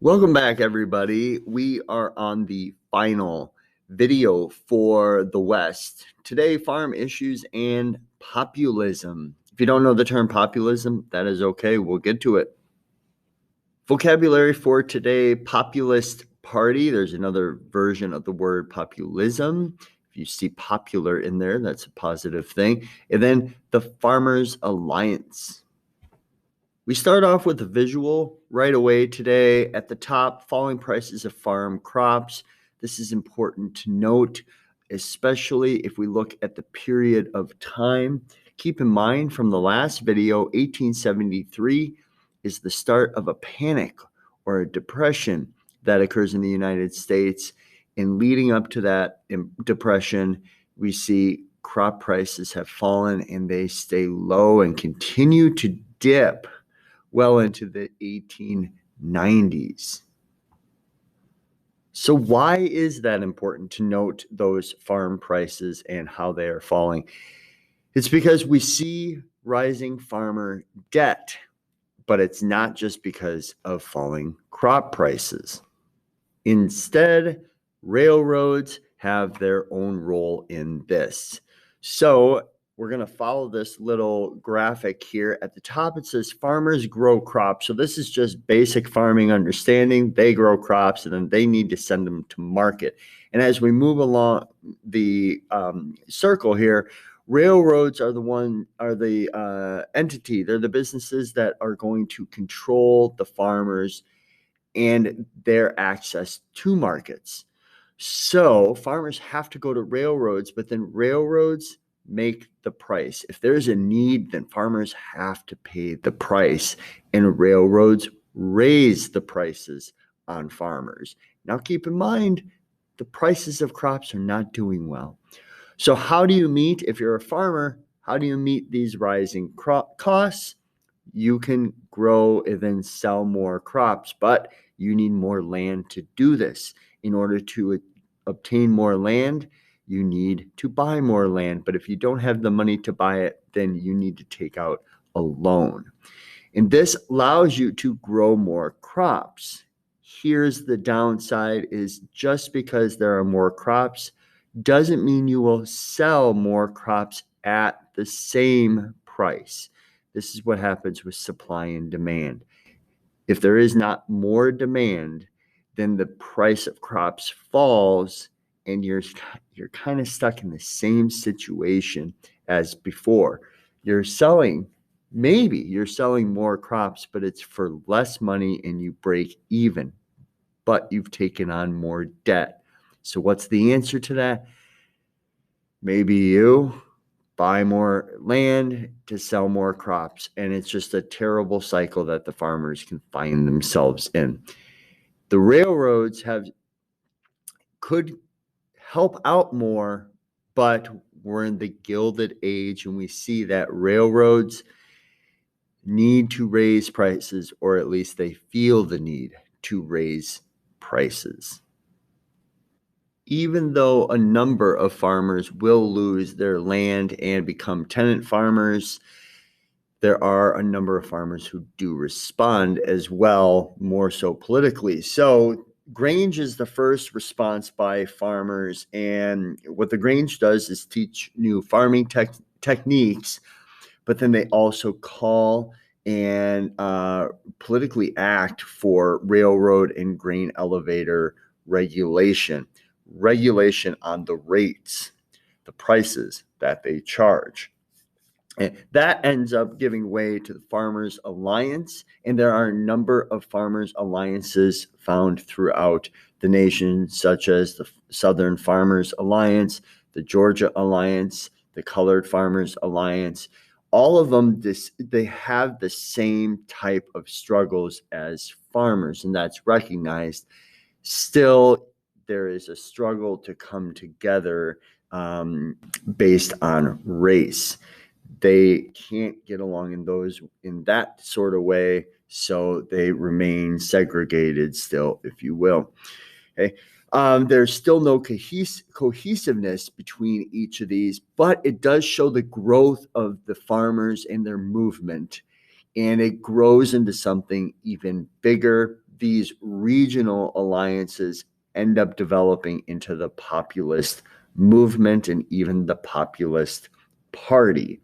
Welcome back, everybody. We are on the final video for the West. Today, farm issues and populism. If you don't know the term populism, that is okay. We'll get to it. Vocabulary for today: populist party. There's another version of the word populism. If you see popular in there, that's a positive thing. And then the Farmers Alliance. We start off with a visual right away today. At the top, falling prices of farm crops. This is important to note, especially if we look at the period of time. Keep in mind from the last video, 1873 is the start of a panic or a depression that occurs in the United States. And leading up to that depression, we see crop prices have fallen and they stay low and continue to dip well into the 1890s. So why is that important to note those farm prices and how they are falling? It's because we see rising farmer debt, but it's not just because of falling crop prices. Instead, railroads have their own role in this. So we're going to follow this little graphic here. At the top, it says farmers grow crops. So this is just basic farming understanding. They grow crops and then they need to send them to market. And as we move along the circle here, railroads are the entity. They're the businesses that are going to control the farmers and their access to markets. So farmers have to go to railroads, but then railroads make the price. If there's a need, then farmers have to pay the price, and railroads raise the prices on farmers. Now keep in mind, the prices of crops are not doing well. So how do you meet, if you're a farmer, how do you meet these rising crop costs? You can grow and then sell more crops, but you need more land to do this. In order to obtain more land, you need to buy more land. But if you don't have the money to buy it, then you need to take out a loan. And this allows you to grow more crops. Here's the downside: is just because there are more crops doesn't mean you will sell more crops at the same price. This is what happens with supply and demand. If there is not more demand, then the price of crops falls and you're kind of stuck in the same situation as before. Maybe you're selling more crops, but it's for less money and you break even, but you've taken on more debt. So what's the answer to that? Maybe you buy more land to sell more crops, and it's just a terrible cycle that the farmers can find themselves in. The railroads could help out more, but we're in the Gilded Age, and we see that railroads need to raise prices, or at least they feel the need to raise prices. Even though a number of farmers will lose their land and become tenant farmers, there are a number of farmers who do respond as well, more so politically. So Grange is the first response by farmers, and what the Grange does is teach new farming techniques, but then they also call and politically act for railroad and grain elevator regulation on the rates, the prices that they charge. And that ends up giving way to the Farmers Alliance. And there are a number of Farmers Alliances found throughout the nation, such as the Southern Farmers Alliance, the Georgia Alliance, the Colored Farmers Alliance. All of them, they have the same type of struggles as farmers, and that's recognized. Still, there is a struggle to come together based on race. They can't get along in that sort of way, so they remain segregated still, if you will. Okay. There's still no cohesiveness between each of these, but it does show the growth of the farmers and their movement, and it grows into something even bigger these regional alliances end up developing into the populist movement and even the populist party.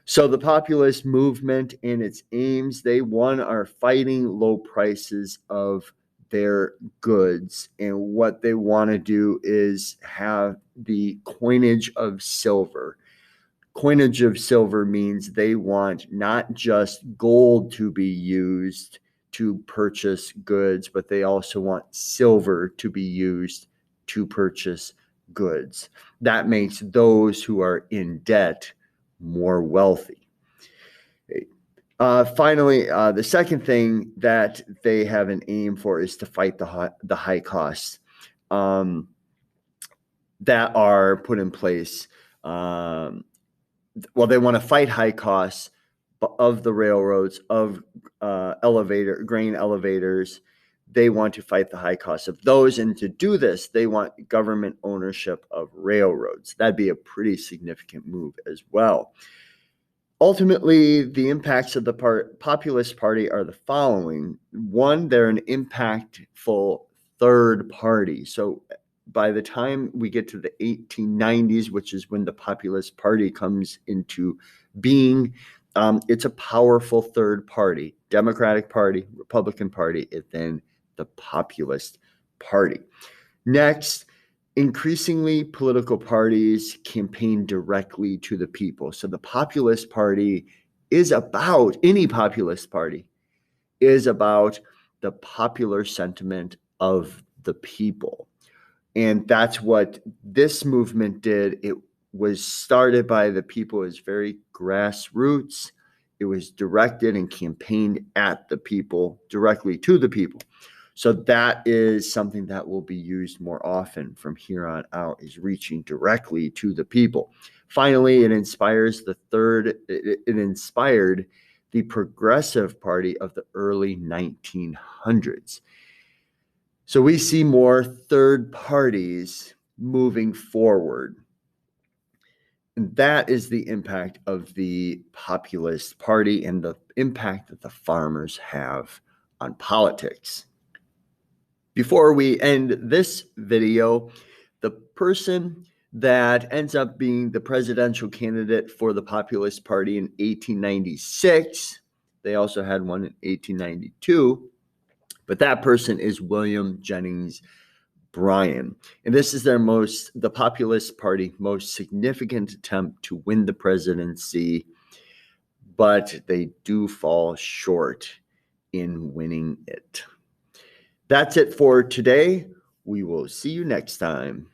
So the populist movement and its aims, they one are fighting low prices of their goods. And what they want to do is have the coinage of silver. Coinage of silver means they want not just gold to be used to purchase goods, but they also want silver to be used to purchase goods. That makes those who are in debt more wealthy. Finally, the second thing that they have an aim for is to fight the high costs that are put in place. Well, they want to fight high costs of the railroads, of grain elevators. They want to fight the high costs of those. And to do this, they want government ownership of railroads. That'd be a pretty significant move as well. Ultimately, the impacts of the populist party are the following. One, they're an impactful third party. So by the time we get to the 1890s, which is when the populist party comes into being, it's a powerful third party, Democratic Party, Republican Party, and then the populist party. Next, increasingly, political parties campaign directly to the people. So the populist party is about, any populist party is about the popular sentiment of the people. And that's what this movement did. It was started by the people. It was very grassroots. It was directed and campaigned at the people, directly to the people. So that is something that will be used more often from here on out, is reaching directly to the people. Finally, it inspired the Progressive Party of the early 1900s. So we see more third parties moving forward. And that is the impact of the populist party and the impact that the farmers have on politics. Before we end this video, the person that ends up being the presidential candidate for the Populist Party in 1896, they also had one in 1892, but that person is William Jennings Bryan. And this is the Populist Party most significant attempt to win the presidency, but they do fall short in winning it. That's it for today. We will see you next time.